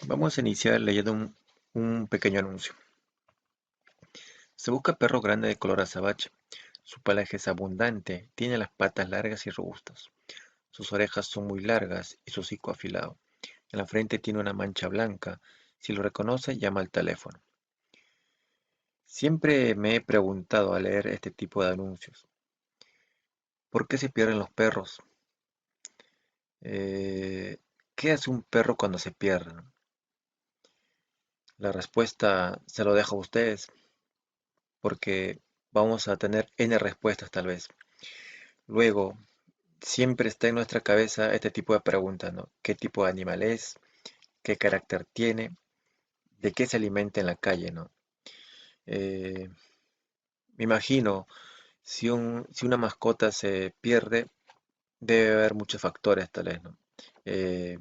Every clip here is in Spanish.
Vamos a iniciar leyendo un pequeño anuncio. Se busca perro grande de color azabache. Su pelaje es abundante, tiene las patas largas y robustas. Sus orejas son muy largas y su hocico afilado. En la frente tiene una mancha blanca. Si lo reconoce, llama al teléfono. Siempre me he preguntado al leer este tipo de anuncios, ¿por qué se pierden los perros? Eh, ¿Qué hace un perro cuando se pierde? La respuesta se lo dejo a ustedes, porque vamos a tener N respuestas tal vez. Luego, siempre está en nuestra cabeza este tipo de preguntas, ¿no? ¿Qué tipo de animal es? ¿Qué carácter tiene? ¿De qué se alimenta en la calle, ¿no? Eh, Me imagino, si una mascota se pierde, debe haber muchos factores, tal vez, ¿no? Eh,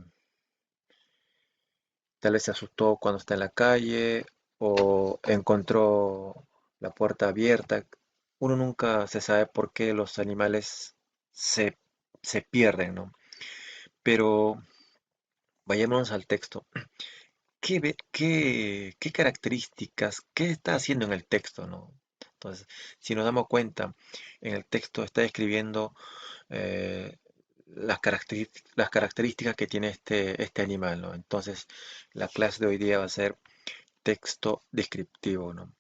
Tal vez se asustó cuando está en la calle o encontró la puerta abierta. Uno nunca se sabe por qué los animales se, se pierden, ¿no? Pero vayámonos al texto. ¿Qué características, qué está haciendo en el texto, ¿no? Entonces, si nos damos cuenta, en el texto está describiendo eh, las características que tiene este animal, ¿no? Entonces, la clase de hoy día va a ser texto descriptivo, ¿no?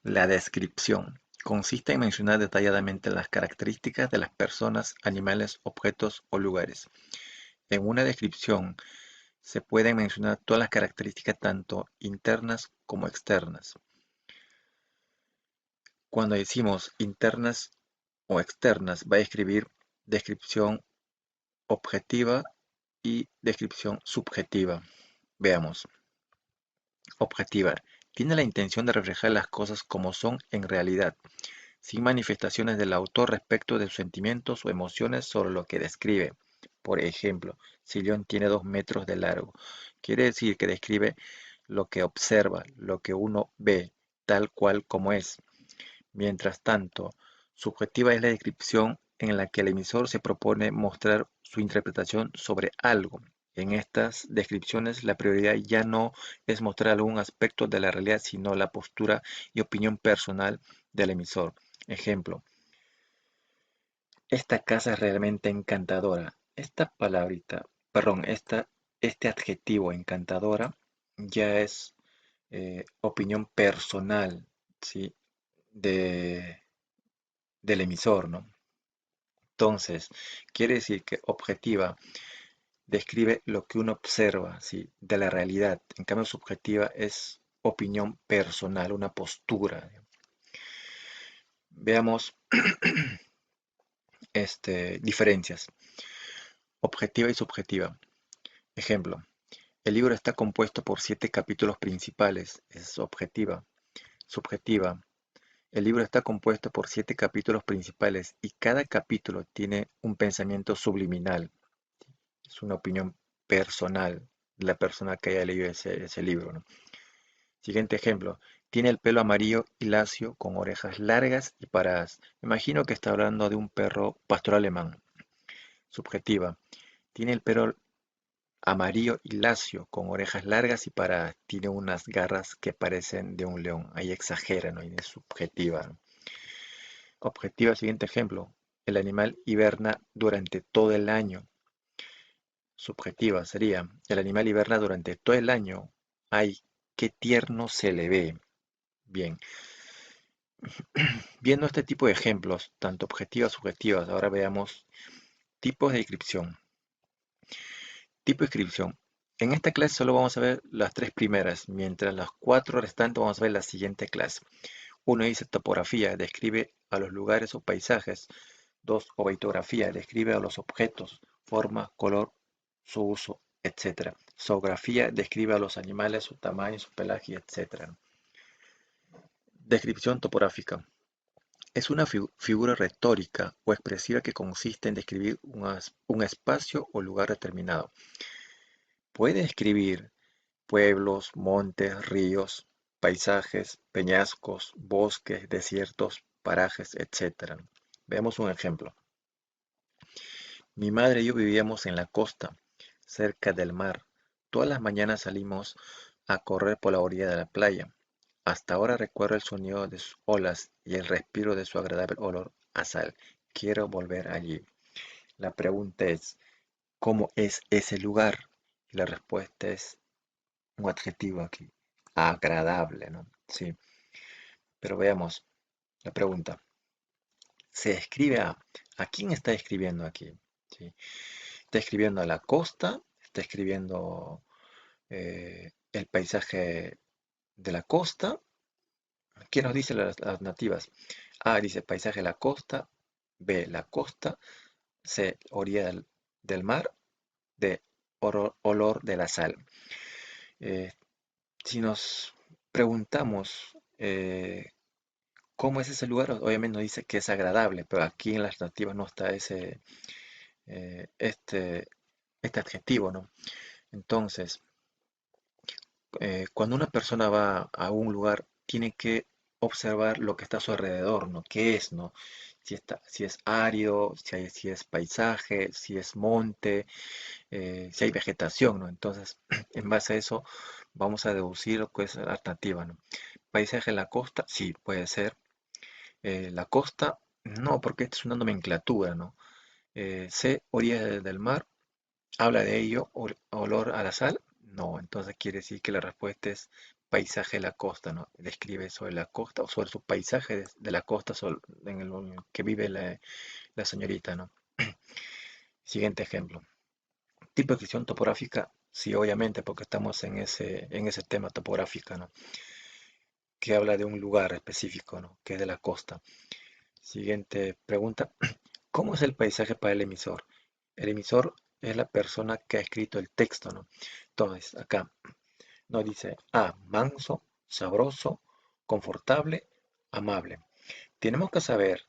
La descripción consiste en mencionar detalladamente las características de las personas, animales, objetos o lugares. En una descripción se pueden mencionar todas las características tanto internas como externas. Cuando decimos internas o externas, va a escribir descripción objetiva y descripción subjetiva. Veamos. Objetiva. Tiene la intención de reflejar las cosas como son en realidad, sin manifestaciones del autor respecto de sus sentimientos o emociones sobre lo que describe. Por ejemplo, Sillón tiene 2 metros de largo. Quiere decir que describe lo que observa, lo que uno ve, tal cual como es. Mientras tanto, subjetiva es la descripción en la que el emisor se propone mostrar su interpretación sobre algo. En estas descripciones, la prioridad ya no es mostrar algún aspecto de la realidad, sino la postura y opinión personal del emisor. Ejemplo, esta casa es realmente encantadora. Esta palabrita, perdón, este adjetivo encantadora ya es opinión personal, ¿sí? de, del emisor, ¿no? Entonces, quiere decir que objetiva describe lo que uno observa, ¿sí? De la realidad. En cambio, subjetiva es opinión personal, una postura. Veamos diferencias. Objetiva y subjetiva. Ejemplo, el libro está compuesto por 7 capítulos principales, es objetiva. Subjetiva, el libro está compuesto por 7 capítulos principales y cada capítulo tiene un pensamiento subliminal. Es una opinión personal de la persona que haya leído ese libro, ¿no? Siguiente ejemplo. Tiene el pelo amarillo y lacio con orejas largas y paradas. Me imagino que está hablando de un perro pastor alemán. Subjetiva. Tiene el pelo amarillo y lacio con orejas largas y paradas. Tiene unas garras que parecen de un león. Ahí exagera, ¿no? Y es subjetiva, ¿no? Objetiva, siguiente ejemplo. El animal hiberna durante todo el año. Subjetiva sería, el animal hiberna durante todo el año. Ay, qué tierno se le ve. Bien, viendo este tipo de ejemplos, tanto objetivas, subjetivas, ahora veamos tipos de descripción. Tipo de descripción. En esta clase solo vamos a ver las 3 primeras, mientras las 4 restantes vamos a ver la siguiente clase. Uno dice topografía, describe a los lugares o paisajes. 2, obeitografía, describe a los objetos, forma, color, su uso, etcétera. Zoografía, describe a los animales, su tamaño, su pelaje, etcétera. Descripción topográfica. Es una figura retórica o expresiva que consiste en describir un espacio o lugar determinado. Puede describir pueblos, montes, ríos, paisajes, peñascos, bosques, desiertos, parajes, etcétera. Veamos un ejemplo. Mi madre y yo vivíamos en la costa, cerca del mar. Todas las mañanas salimos a correr por la orilla de la playa. Hasta ahora recuerdo el sonido de sus olas y el respiro de su agradable olor a sal. Quiero volver allí. La pregunta es, ¿cómo es ese lugar? Y la respuesta es un adjetivo aquí, agradable, ¿no? Sí, pero veamos la pregunta. Se escribe ¿a quién está escribiendo aquí? ¿Sí? Está escribiendo a la costa, está escribiendo el paisaje de la costa. ¿Qué nos dicen las nativas? A dice paisaje de la costa, B la costa, C orilla del mar, D olor de la sal. Eh, si nos preguntamos cómo es ese lugar, obviamente nos dice que es agradable, pero aquí en las nativas no está eh, este, este adjetivo, ¿no? Entonces, cuando una persona va a un lugar, tiene que observar lo que está a su alrededor, ¿no? ¿Qué es, no? Si es árido, si es paisaje, si es monte, si hay vegetación, ¿no? Entonces, en base a eso, vamos a deducir lo que es la alternativa, ¿no? Paisaje en la costa, sí, puede ser. La costa, no, porque esta es una nomenclatura, ¿no? C, orilla del mar, habla de ello, olor a la sal, no, entonces quiere decir que la respuesta es paisaje de la costa, ¿no? Describe sobre la costa o sobre su paisaje de la costa en el que vive la señorita, ¿no? Siguiente ejemplo. Tipo de descripción topográfica, sí, obviamente, porque estamos en ese tema topográfico, ¿no? Que habla de un lugar específico, ¿no? Que es de la costa. Siguiente pregunta. ¿Cómo es el paisaje para el emisor? El emisor es la persona que ha escrito el texto, ¿no? Entonces, acá nos dice manso, sabroso, confortable, amable. Tenemos que saber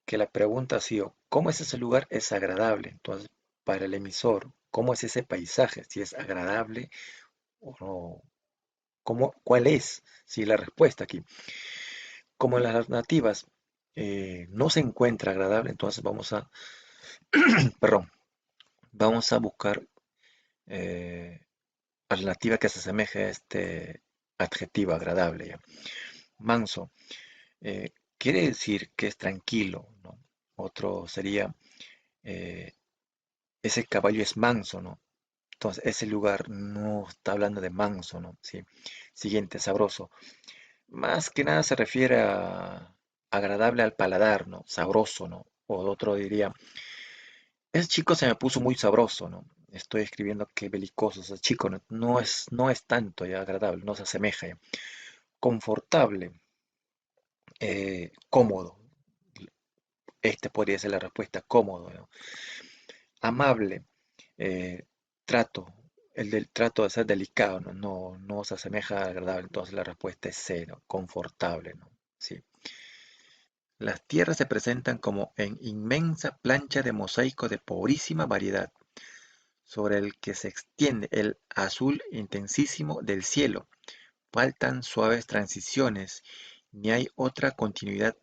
que la pregunta ha sido, ¿cómo es ese lugar? Es agradable. Entonces, para el emisor, ¿cómo es ese paisaje? Si es agradable o no. ¿Cuál es? Si la respuesta aquí. Como en las alternativas no se encuentra agradable, entonces perdón, vamos a buscar eh, alternativa que se asemeje a este adjetivo agradable, ¿ya? Manso, eh, quiere decir que es tranquilo, ¿no? Otro sería, eh, ese caballo es manso, ¿no? Entonces, ese lugar no está hablando de manso, ¿no? Sí. Siguiente, sabroso. Más que nada se refiere a agradable al paladar, ¿no? Sabroso, ¿no? O otro diría, ese chico se me puso muy sabroso, ¿no? Estoy escribiendo que belicoso, ese chico no es tanto ya agradable, no se asemeja ya. Confortable, cómodo. Este podría ser la respuesta, cómodo, ¿no? Amable, eh, trato. El del trato de ser delicado, ¿no? No se asemeja a agradable, entonces la respuesta es C, ¿no? Confortable, ¿no? Sí. Las tierras se presentan como en inmensa plancha de mosaico de pobrísima variedad, sobre el que se extiende el azul intensísimo del cielo. Faltan suaves transiciones, ni hay otra continuidad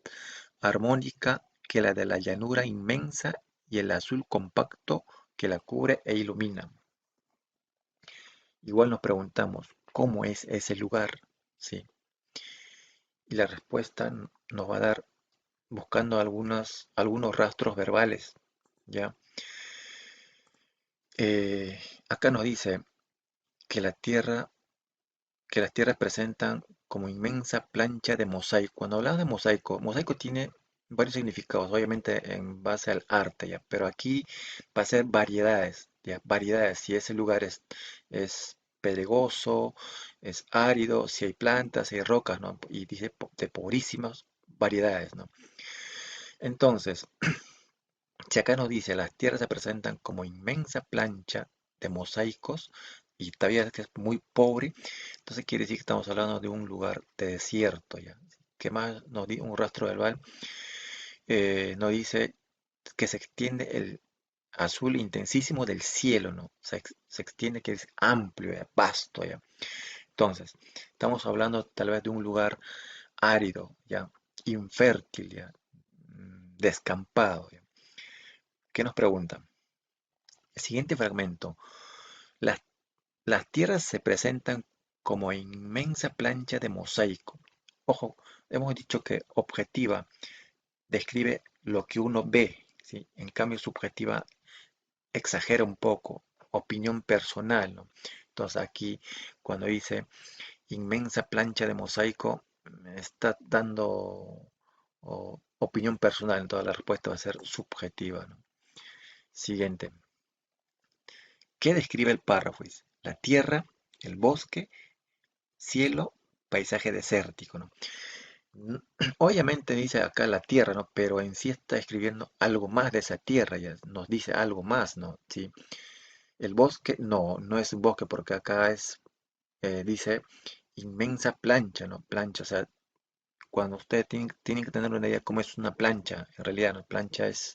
armónica que la de la llanura inmensa y el azul compacto que la cubre e ilumina. Igual nos preguntamos, ¿cómo es ese lugar? Sí. Y la respuesta nos va a dar buscando algunos rastros verbales, ¿ya? Acá nos dice que que las tierras presentan como inmensa plancha de mosaico. Cuando hablamos de mosaico, mosaico tiene varios significados, obviamente en base al arte, ¿ya? Pero aquí va a ser variedades, ¿ya? Variedades, si ese lugar es pedregoso, es árido, si hay plantas, si hay rocas, ¿no? Y dice de pobrísimas variedades, ¿no? Entonces, si acá nos dice las tierras se presentan como inmensa plancha de mosaicos y todavía es que es muy pobre, entonces quiere decir que estamos hablando de un lugar de desierto ya. ¿Qué más nos dice un rastro verbal? Nos dice que se extiende el azul intensísimo del cielo, ¿no? Se extiende que es amplio, ya, vasto ya. Entonces, estamos hablando tal vez de un lugar árido, ya, infértil, ya, descampado, ya. ¿Qué nos pregunta? El siguiente fragmento. Las Las tierras se presentan como inmensa plancha de mosaico. Ojo, hemos dicho que objetiva describe lo que uno ve, ¿sí? En cambio, subjetiva exagera un poco, opinión personal, ¿no? Entonces aquí, cuando dice inmensa plancha de mosaico, me está dando opinión personal, entonces la respuesta va a ser subjetiva, ¿no? Siguiente. ¿Qué describe el párrafo? Dice, la tierra, el bosque, cielo, paisaje desértico, ¿no? Obviamente dice acá la tierra, ¿no? Pero en sí está escribiendo algo más de esa tierra, ya nos dice algo más, ¿no? Sí. El bosque, no, no es un bosque porque acá dice inmensa plancha, ¿no? Plancha, o sea, cuando ustedes tienen que tener una idea cómo es una plancha, en realidad, ¿no? Plancha es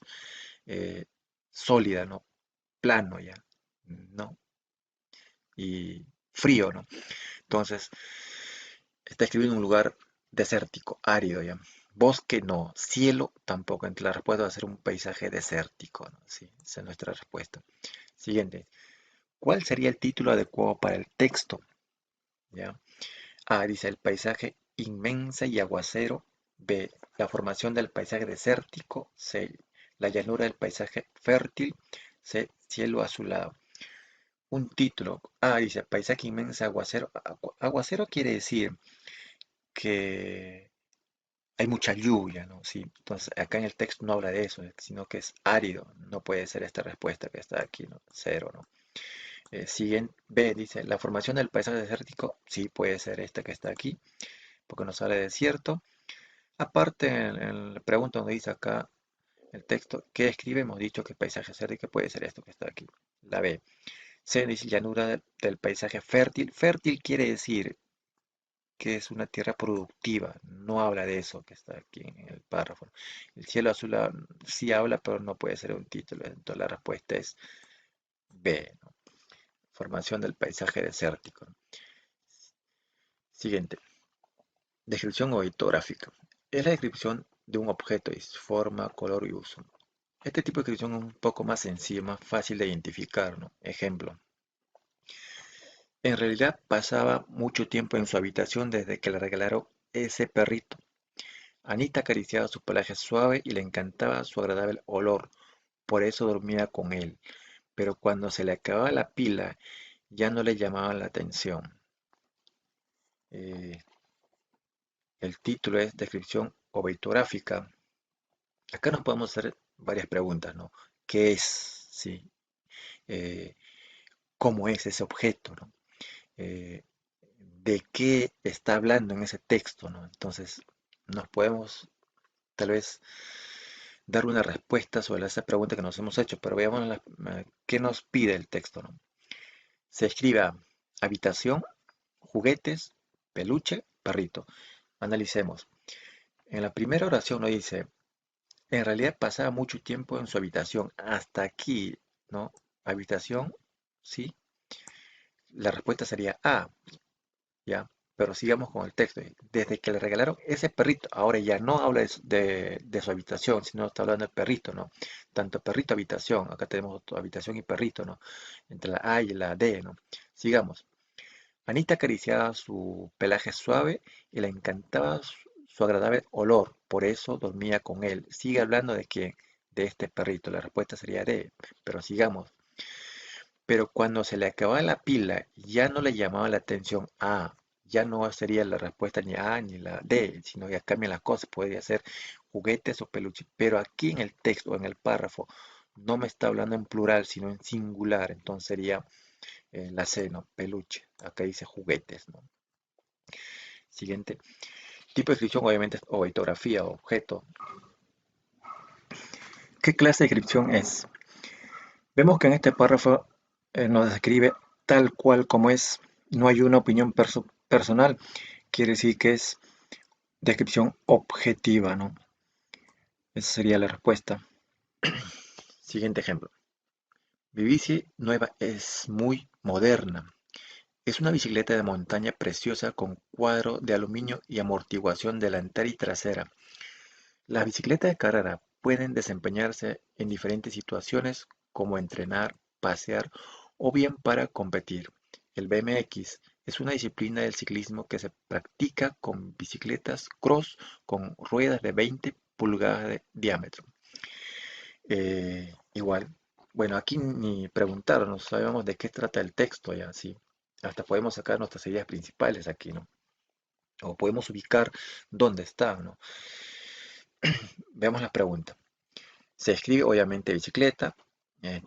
eh, sólida, ¿no? Plano ya, ¿no? Y frío, ¿no? Entonces, está escribiendo un lugar desértico, árido ya. Bosque no, cielo tampoco. Entonces la respuesta va a ser un paisaje desértico, ¿no? Sí, esa es nuestra respuesta. Siguiente. ¿Cuál sería el título adecuado para el texto? ¿Ya? A, dice el paisaje inmensa y aguacero. B, la formación del paisaje desértico. C, la llanura del paisaje fértil. C, cielo azulado. Un título. A, dice paisaje inmensa aguacero. Aguacero quiere decir que hay mucha lluvia, ¿no? Sí, entonces acá en el texto no habla de eso, sino que es árido. No puede ser esta respuesta que está aquí, ¿no? Cero, ¿no? Siguiente, B dice, la formación del paisaje desértico, sí puede ser esta que está aquí, porque nos sale de desierto. Aparte, en la pregunta donde dice acá el texto, ¿qué escribe? Hemos dicho que el paisaje desértico puede ser esto que está aquí. La B. C dice llanura del paisaje fértil. Fértil quiere decir que es una tierra productiva, no habla de eso que está aquí en el párrafo. El cielo azul sí habla, pero no puede ser un título. Entonces la respuesta es B, ¿no? Formación del paisaje desértico. Siguiente. Descripción ortográfica. Es la descripción de un objeto y su forma, color y uso. Este tipo de descripción es un poco más sencillo, más fácil de identificar, ¿no? Ejemplo. En realidad pasaba mucho tiempo en su habitación desde que le regalaron ese perrito. Anita acariciaba su pelaje suave y le encantaba su agradable olor, por eso dormía con él. Pero cuando se le acababa la pila, ya no le llamaba la atención. Eh, el título es Descripción obitográfica. Acá nos podemos hacer varias preguntas, ¿no? ¿Qué es? ¿Sí? Eh, ¿Cómo es ese objeto, ¿no? Eh, ¿De qué está hablando en ese texto, ¿no? Entonces, nos podemos tal vez dar una respuesta sobre esa pregunta que nos hemos hecho, pero veamos qué nos pide el texto, ¿no? Se escriba habitación, juguetes, peluche, perrito. Analicemos. En la primera oración nos dice, en realidad pasaba mucho tiempo en su habitación. Hasta aquí, ¿no? Habitación, sí. La respuesta sería A, ¿ya? Pero sigamos con el texto. Desde que le regalaron ese perrito, ahora ya no habla de su habitación, sino está hablando del perrito, ¿no? Tanto perrito, habitación. Acá tenemos habitación y perrito, ¿no? Entre la A y la D, ¿no? Sigamos. Anita acariciaba su pelaje suave y le encantaba su agradable olor, por eso dormía con él. Sigue hablando de quién, de este perrito. La respuesta sería D, pero sigamos. Pero cuando se le acababa la pila, ya no le llamaba la atención A. Ya no sería la respuesta ni A ni la D, sino ya cambian las cosas. Podría ser juguetes o peluches. Pero aquí en el texto o en el párrafo no me está hablando en plural, sino en singular. Entonces sería la C, ¿no? Peluche. Acá dice juguetes, ¿no? Siguiente. Tipo de descripción, obviamente, o ortografía o objeto. ¿Qué clase de descripción es? Vemos que en este párrafo nos describe tal cual como es. No hay una opinión personal. Quiere decir que es descripción objetiva, ¿no? Esa sería la respuesta. Siguiente ejemplo. Mi bici nueva es muy moderna. Es una bicicleta de montaña preciosa con cuadro de aluminio y amortiguación delantera y trasera. Las bicicletas de carrera pueden desempeñarse en diferentes situaciones como entrenar, pasear o bien para competir. El BMX es una disciplina del ciclismo que se practica con bicicletas cross con ruedas de 20 pulgadas de diámetro. Igual, bueno, aquí ni preguntaron, no sabemos de qué trata el texto ya, sí. Hasta podemos sacar nuestras ideas principales aquí, ¿no? O podemos ubicar dónde está, ¿no? Veamos la pregunta. Se escribe obviamente bicicleta,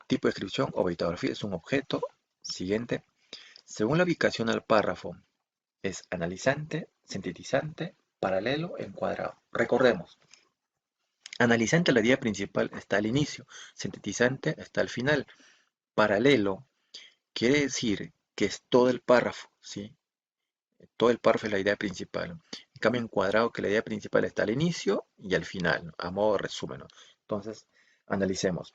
tipo de descripción o bibliografía es un objeto. Siguiente. Según la ubicación al párrafo, es analizante, sintetizante, paralelo, encuadrado. Recordemos, analizante la idea principal está al inicio, sintetizante está al final, paralelo quiere decir que es todo el párrafo, ¿sí? Todo el párrafo es la idea principal. En cambio, encuadrado que la idea principal está al inicio y al final, ¿no? A modo de resumen, ¿no? Entonces, analicemos.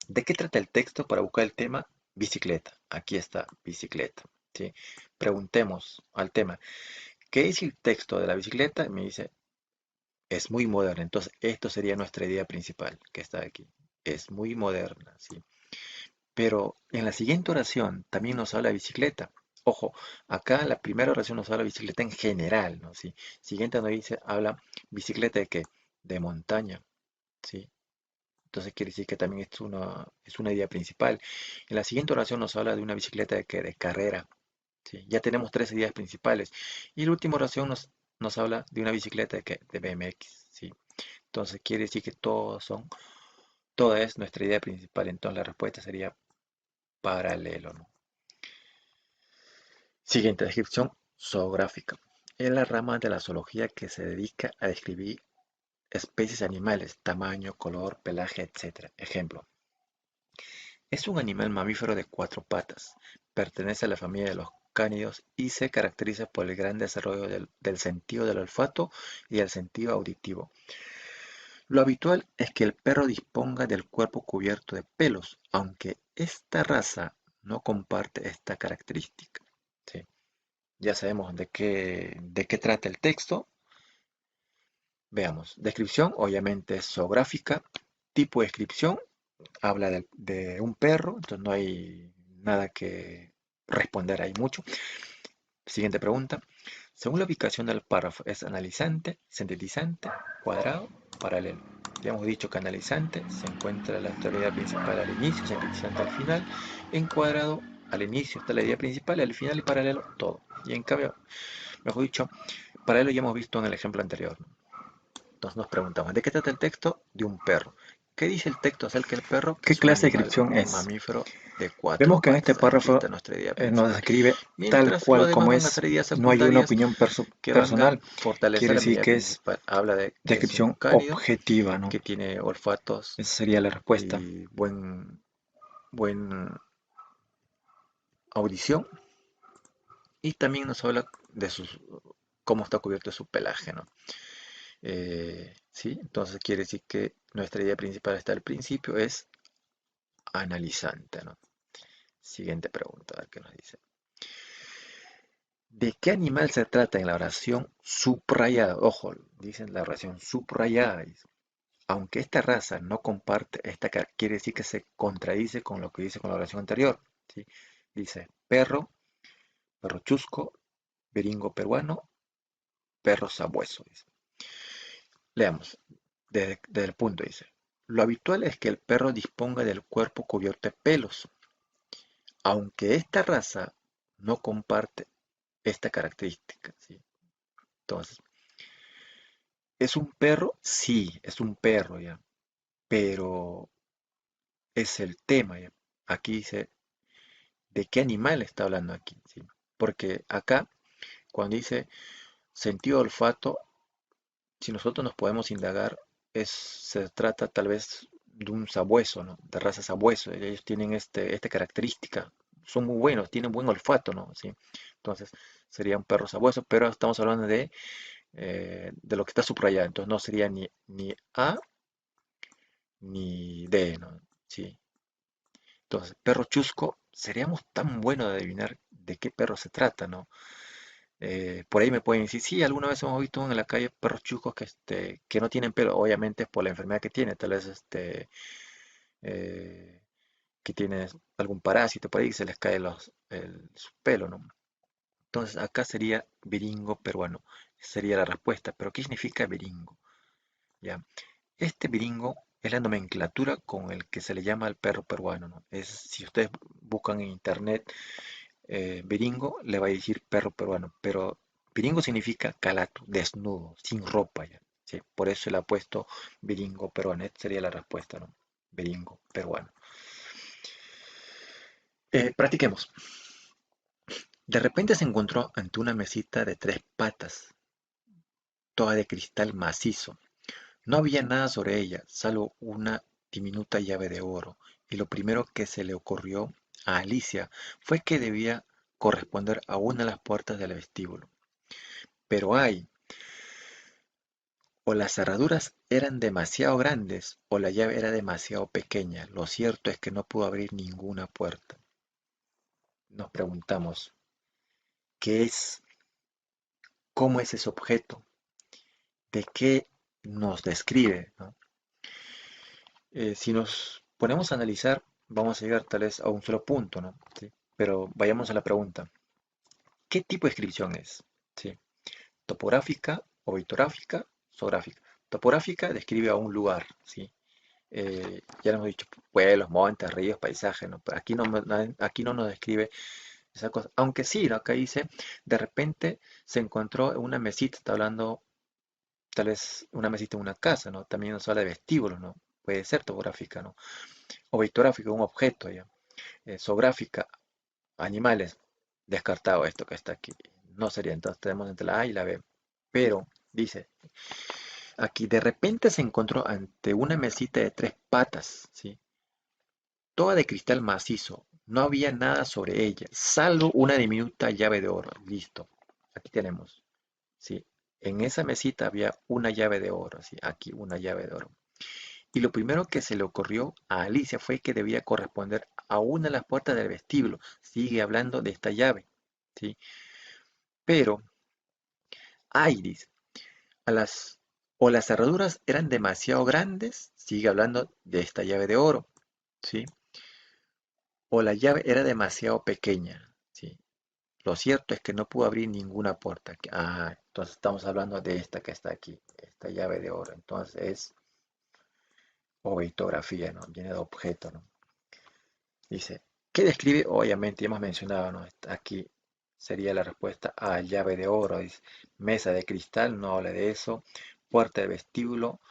¿De qué trata el texto para buscar el tema? Bicicleta. Aquí está, bicicleta, ¿sí? Preguntemos al tema. ¿Qué dice el texto de la bicicleta? Me dice, es muy moderna. Entonces, esto sería nuestra idea principal que está aquí. Es muy moderna, ¿sí? Pero en la siguiente oración también nos habla de bicicleta. Ojo, acá la primera oración nos habla de bicicleta en general, ¿no? ¿Sí? Siguiente nos dice, habla bicicleta de qué? De montaña, ¿sí? Entonces quiere decir que también es una idea principal. En la siguiente oración nos habla de una bicicleta de qué? De carrera, ¿sí? Ya tenemos tres ideas principales. Y la última oración nos habla de una bicicleta de qué? De BMX, ¿sí? Entonces quiere decir que toda es nuestra idea principal. Entonces la respuesta sería paralelo, ¿no? Siguiente descripción zoográfica. Es la rama de la zoología que se dedica a describir especies animales, tamaño, color, pelaje, etc. Ejemplo. Es un animal mamífero de cuatro patas. Pertenece a la familia de los cánidos y se caracteriza por el gran desarrollo del sentido del olfato y del sentido auditivo. Lo habitual es que el perro disponga del cuerpo cubierto de pelos, aunque esta raza no comparte esta característica. ¿Sí? Ya sabemos de qué trata el texto. Veamos. Descripción, obviamente es zoográfica. Tipo de descripción, habla de un perro, entonces no hay nada que responder ahí mucho. Siguiente pregunta. Según la ubicación del párrafo, ¿es analizante, sintetizante, cuadrado, paralelo? Ya hemos dicho que analizante se encuentra la teoría principal al inicio, sintetizante al final, encuadrado al inicio está la idea principal, al final y paralelo todo. Y en cambio, mejor dicho, paralelo ya hemos visto en el ejemplo anterior, ¿no? Entonces nos preguntamos, ¿de qué trata el texto? De un perro. ¿Qué dice el texto acerca del perro? Que ¿Qué es un clase de animal descripción es? mamífero de cuatro Vemos que en este patas. Aquí párrafo está nuestra idea nos principal. describe tal Mientras los cual demás como van a es, ser ideas no hay una secundarias opinión que van a personal, fortalecer quiere la decir idea que es principal. Habla de que es un descripción cánido, objetiva, ¿no? que tiene olfatos Esa sería la respuesta. y buen audición. Y también nos habla de cómo está cubierto su pelaje, ¿no? ¿Sí? Entonces quiere decir que nuestra idea principal hasta el principio es analizante, ¿no? Siguiente pregunta, a ver qué nos dice. ¿De qué animal se trata en la oración subrayada? Ojo, dicen la oración subrayada. Dice. Aunque esta raza no comparte quiere decir que se contradice con lo que dice con la oración anterior. ¿Sí? Dice perro, perro chusco, beringo peruano, perro sabueso. Dice. Leamos, desde el punto dice. Lo habitual es que el perro disponga del cuerpo cubierto de pelos, aunque esta raza no comparte esta característica, ¿sí? Entonces, ¿es un perro? Sí, es un perro ya, pero es el tema ya. Aquí dice, ¿de qué animal está hablando aquí? ¿Sí? Porque acá, cuando dice sentido de olfato, si nosotros nos podemos indagar, se trata tal vez de un sabueso, ¿no? De raza sabueso. Ellos tienen esta característica. Son muy buenos, tienen buen olfato, ¿no? ¿Sí? Entonces, sería un perro sabueso, pero estamos hablando de lo que está subrayado. Entonces, no sería ni A ni D, ¿no? ¿Sí? Entonces, perro chusco, seríamos tan buenos de adivinar de qué perro se trata, ¿no? Por ahí me pueden decir, sí, alguna vez hemos visto en la calle perros chuscos que no tienen pelo, obviamente es por la enfermedad que tiene, tal vez eh, que tiene algún parásito por ahí y se les caen su pelo, ¿no? Entonces acá sería viringo peruano, sería la respuesta. Pero ¿qué significa viringo? ¿Ya? Este viringo es la nomenclatura con el que se le llama al perro peruano, ¿no? Si ustedes buscan en internet viringo, le va a decir perro peruano, pero viringo significa calato, desnudo, sin ropa ya. ¿Sí? Por eso le ha puesto viringo peruano. Esta sería la respuesta, ¿no? Viringo peruano. Practiquemos. De repente se encontró ante una mesita de 3 patas, toda de cristal macizo. No había nada sobre ella, salvo una diminuta llave de oro, y lo primero que se le ocurrió a Alicia fue que debía corresponder a una de las puertas del vestíbulo. Pero ay, o las cerraduras eran demasiado grandes o la llave era demasiado pequeña. Lo cierto es que no pudo abrir ninguna puerta. Nos preguntamos, ¿qué es? ¿Cómo es ese objeto? ¿De qué nos describe? ¿No? Si nos ponemos a analizar, vamos a llegar tal vez a un solo punto, ¿no? ¿Sí? Pero vayamos a la pregunta, ¿qué tipo de descripción es? ¿Sí? ¿Topográfica o litográfica? Zoográfica. Topográfica describe a un lugar, ¿sí? Ya lo hemos dicho, pueblos, montes, ríos, paisajes, ¿no? Pero aquí no nos describe esa cosa. Aunque sí, ¿no? Acá dice, de repente se encontró en una mesita, está hablando tal vez una mesita en una casa, ¿no? También nos habla de vestíbulos, ¿no? Puede ser topográfica, ¿no? O pictográfica, un objeto, ¿ya? Zoográfica, animales, descartado esto que está aquí. No sería, entonces tenemos entre la A y la B. Pero, dice, aquí de repente se encontró ante una mesita de 3 patas, ¿sí? Toda de cristal macizo. No había nada sobre ella, salvo una diminuta llave de oro. Listo. Aquí tenemos, ¿sí? En esa mesita había una llave de oro, ¿sí? Aquí una llave de oro. Y lo primero que se le ocurrió a Alicia fue que debía corresponder a una de las puertas del vestíbulo. Sigue hablando de esta llave, ¿sí? Pero, ay, dice, a las, o las cerraduras eran demasiado grandes, sigue hablando de esta llave de oro, ¿sí? O la llave era demasiado pequeña, ¿sí? Lo cierto es que no pudo abrir ninguna puerta. Entonces estamos hablando de esta que está aquí, esta llave de oro. Entonces es obeitografía, ¿no? Viene de objeto, ¿no? Dice, ¿qué describe? Obviamente, ya hemos mencionado, ¿no? Aquí sería la respuesta a llave de oro. Dice, mesa de cristal, no habla de eso. Puerta de vestíbulo,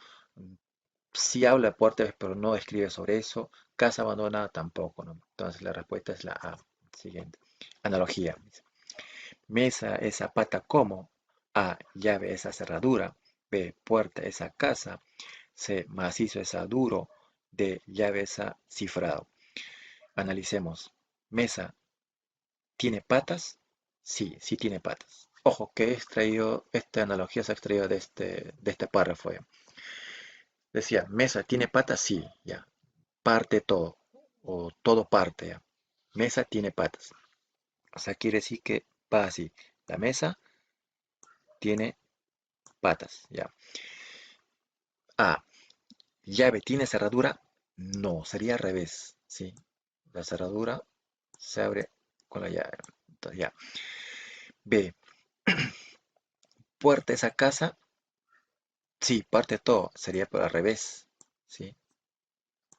sí habla de puerta, pero no describe sobre eso. Casa abandonada tampoco, ¿no? Entonces la respuesta es la A. Siguiente. Analogía. Dice, mesa esa pata como. A, llave esa cerradura. B, puerta esa casa. C, macizo esa duro. D, llave esa cifrado. Analicemos. Mesa, ¿tiene patas? Sí, sí tiene patas. Ojo, que he extraído, esta analogía se ha extraído de este párrafo. ¿Ya? Decía, mesa, ¿tiene patas? Sí, ya. Parte todo, o todo parte, ya. Mesa tiene patas. O sea, quiere decir que va así. La mesa tiene patas, ya. A, llave, ¿tiene cerradura? No, sería al revés, ¿sí? La cerradura se abre con la llave. Entonces, ya. B, puerta esa casa. Sí, parte todo, sería por al revés, ¿sí?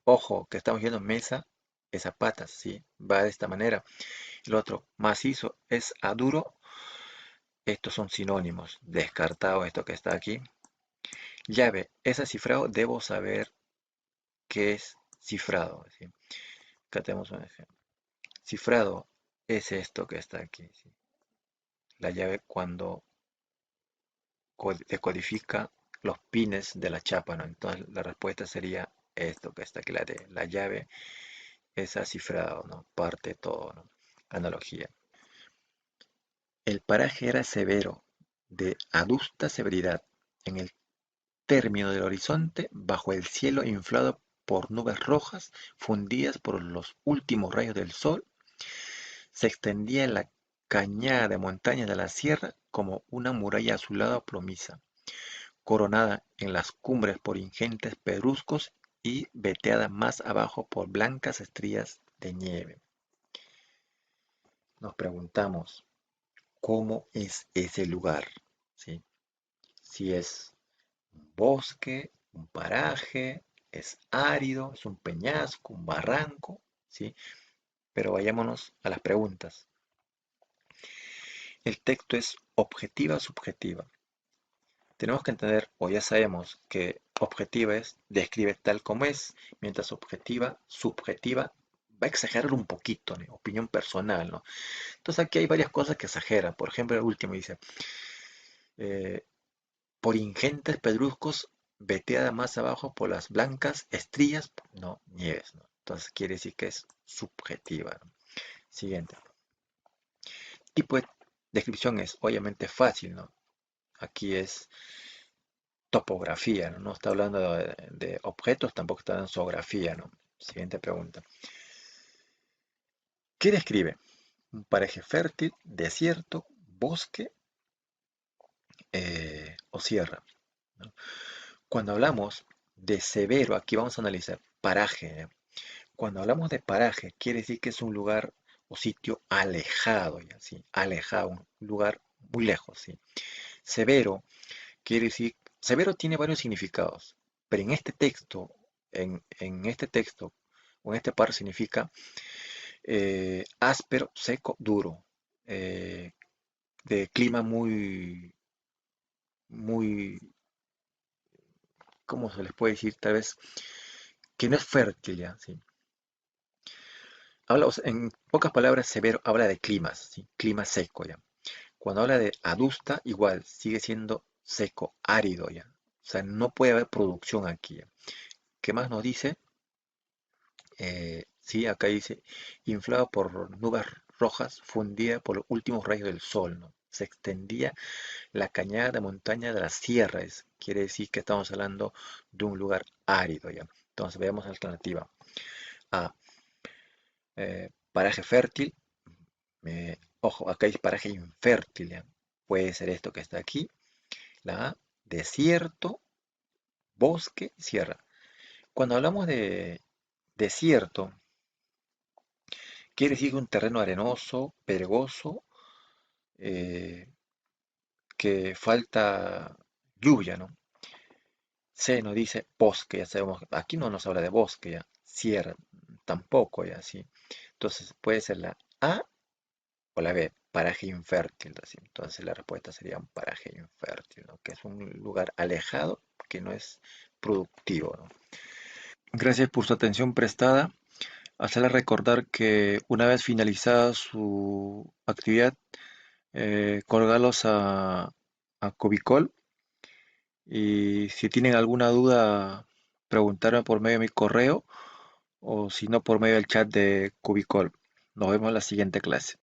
Ojo, que estamos viendo mesa, es a patas, ¿sí? Va de esta manera. El otro, macizo, es a duro. Estos son sinónimos. Descartado esto que está aquí. Llave, es a cifrado. Debo saber qué es cifrado, ¿sí? Acá tenemos un ejemplo. Cifrado es esto que está aquí, ¿sí? La llave cuando decodifica los pines de la chapa, ¿no? Entonces la respuesta sería esto que está aquí, la de la llave es cifrado, ¿no? Parte todo, ¿no? Analogía. El paraje era severo, de adusta severidad. En el término del horizonte, bajo el cielo inflado por nubes rojas, fundidas por los últimos rayos del sol, se extendía la cañada de montañas de la sierra como una muralla azulada plomiza, coronada en las cumbres por ingentes pedruscos y veteada más abajo por blancas estrías de nieve. nos preguntamos, ¿cómo es ese lugar? ¿Sí? Si es un bosque, un paraje, es árido, es un peñasco, un barranco, ¿sí? Pero vayámonos a las preguntas. El texto es objetiva o subjetiva. Tenemos que entender, o ya sabemos, que objetiva es describe tal como es, mientras subjetiva, va a exagerar un poquito, ¿no? Opinión personal, ¿no? Entonces aquí hay varias cosas que exageran. Por ejemplo, el último dice, eh, por ingentes pedruscos, veteada más abajo por las blancas estrías, no, nieves, ¿no? Entonces quiere decir que es subjetiva, ¿no? Siguiente. Tipo de descripción es obviamente fácil, ¿no? Aquí es topografía, ¿no? No está hablando de objetos, tampoco está dando zoografía, ¿no? Siguiente pregunta. ¿Qué describe? Un paraje fértil, desierto, bosque o sierra, ¿no? Cuando hablamos de severo, aquí vamos a analizar paraje, ¿eh? Cuando hablamos de paraje, quiere decir que es un lugar o sitio alejado, ¿ya? ¿Sí? Alejado, un lugar muy lejos, ¿sí? Severo quiere decir, severo tiene varios significados, pero en este texto, o en este par significa áspero, seco, duro, eh, de clima muy, ¿cómo se les puede decir? Tal vez que no es fértil, ¿ya? ¿Sí? Habla, o sea, en pocas palabras, severo habla de climas, ¿sí? Clima seco, ¿ya? Cuando habla de adusta, igual, sigue siendo seco, árido, ¿ya? O sea, no puede haber producción aquí, ¿ya? ¿Qué más nos dice? Sí, acá dice, inflado por nubes rojas, fundida por los últimos rayos del sol, ¿no? Se extendía la cañada de montaña de las sierras. Quiere decir que estamos hablando de un lugar árido, ¿ya? Entonces, veamos la alternativa. A, paraje fértil. Ojo, acá hay paraje infértil, ¿ya? Puede ser esto que está aquí. La A, desierto, bosque, sierra. Cuando hablamos de desierto, quiere decir un terreno arenoso, pedregoso, eh, que falta lluvia, ¿no? C nos dice bosque, ya sabemos, aquí no nos habla de bosque, ya. Sierra, tampoco, ya, sí. Entonces puede ser la A o la B, paraje infértil, así. Entonces la respuesta sería un paraje infértil, ¿no? Que es un lugar alejado que no es productivo, ¿no? Gracias por su atención prestada. Hacerle recordar que una vez finalizada su actividad, colgarlos a Cubicol, y si tienen alguna duda, preguntarme por medio de mi correo o si no por medio del chat de Cubicol. Nos vemos en la siguiente clase.